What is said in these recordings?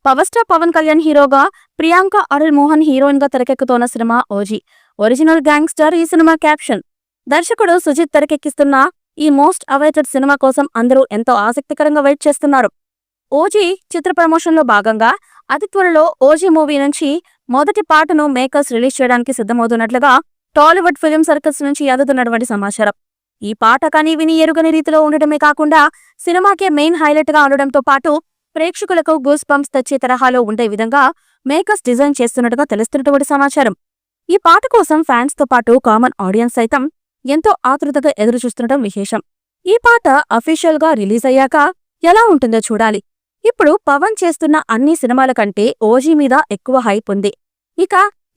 Power star Pawan Kalyan హీరోగా, Priyanka Arul Mohan heroine గా తెరకెక్కుతోన్న cinema OG. Original gangster ఈ సినిమా క్యాప్షన్. దర్శకుడు సుజిత్ తెరకెక్కిస్తున్న ఈ మోస్ట్ అవైటెడ్ సినిమా కోసం అందరూ ఎంతో ఆసక్తికరంగా వెయిట్ చేస్తున్నారు. ఓజీ చిత్ర ప్రమోషన్లో భాగంగా అతి త్వరలో ఓజీ మూవీ నుంచి మొదటి పాటను మేకర్స్ రిలీజ్ చేయడానికి సిద్ధమవుతున్నట్లుగా టాలీవుడ్ ఫిలిం సర్కిల్స్ నుంచి అందుతున్నటువంటి సమాచారం. ఈ పాట కని విని ఎరుగని రీతిలో ఉండటమే కాకుండా సినిమాకే మెయిన్ హైలైట్ గా ఉండడంతో పాటు ప్రేక్షకులకు గూస్ బంప్స్ తెచ్చే తరహాలో ఉండే విధంగా మేకర్స్ డిజైన్ చేస్తున్నట్టుగా తెలుస్తున్నటువంటి సమాచారం. ఈ పాట కోసం ఫ్యాన్స్ తో పాటు కామన్ ఆడియన్స్ సైతం ఎంతో ఆతృతగా ఎదురుచూస్తుండటం విశేషం. ఈ పాట అఫీషియల్ గా రిలీజ్ అయ్యాక ఎలా ఉంటుందో చూడాలి. ఇప్పుడు పవన్ చేస్తున్న అన్ని సినిమాల కంటే ఓజీ మీద ఎక్కువ హైప్ ఉంది. ఇక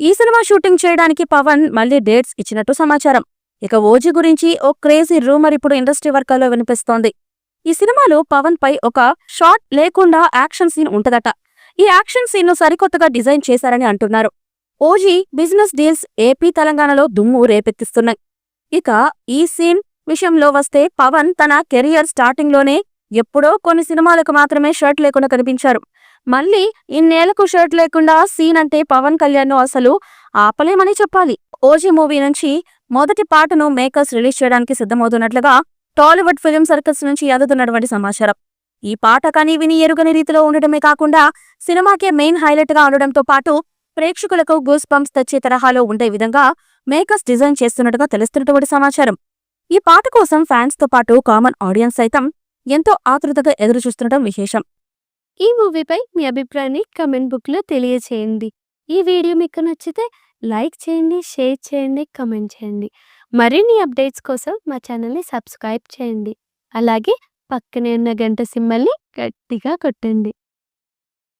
ఈ సినిమా షూటింగ్ చేయడానికి పవన్ మళ్లీ డేట్స్ ఇచ్చినట్టు సమాచారం. ఇక ఓజీ గురించి ఓ క్రేజీ రూమర్ ఇప్పుడు ఇండస్ట్రీ వర్గాల్లో వినిపిస్తోంది. ఈ సినిమాలో పవన్ పై ఒక షాట్ లేకుండా యాక్షన్ సీన్ ఉంటదట. ఈ యాక్షన్ సీన్ ను సరికొత్తగా డిజైన్ చేశారని అంటున్నారు. ఓజీ బిజినెస్ డీల్స్ ఏపీ తెలంగాణలో దుమ్ము రేపెత్తిస్తున్నాయి. ఇక ఈ సీన్ విషయంలో వస్తే పవన్ తన కెరియర్ స్టార్టింగ్ లోనే ఎప్పుడో కొన్ని సినిమాలకు మాత్రమే షర్ట్ లేకుండా కనిపించారు. మళ్ళీ ఇన్నేళ్లకు షర్ట్ లేకుండా సీన్ అంటే పవన్ కళ్యాణ్ ను అసలు ఆపలేమని చెప్పాలి. ఓజీ మూవీ నుంచి మొదటి పాటను మేకర్స్ రిలీజ్ చేయడానికి సిద్ధమవుతున్నట్లుగా టాలీవుడ్ ఫిలిం సర్కిల్స్ నుంచి అందుతున్నటువంటి సమాచారం. ఈ పాట కని విని ఎరుగని రీతిలో ఉండటమే కాకుండా సినిమాకే మెయిన్ హైలైట్ గా ఉండడంతో పాటు ప్రేక్షకులకు గూస్ బంప్స్ తెచ్చే తరహాలో ఉండే విధంగా మేకర్స్ డిజైన్ చేస్తున్నట్టుగా తెలుస్తున్నటువంటి సమాచారం. ఈ పాట కోసం ఫ్యాన్స్ తో పాటు కామన్ ఆడియన్స్ సైతం ఎంతో ఆతృతగా ఎదురుచూస్తుండటం విశేషం. ఈ మూవీపై మీ అభిప్రాయాన్ని కమెంట్ బుక్లో తెలియచేయండి. ఈ వీడియో మీకు నచ్చితే లైక్ చేయండి, షేర్ చేయండి, కమెంట్ చేయండి. మరిన్ని అప్డేట్స్ కోసం మా ఛానల్ని సబ్స్క్రైబ్ చేయండి. అలాగే పక్కనే ఉన్న గంట సింబల్ని గట్టిగా కొట్టండి.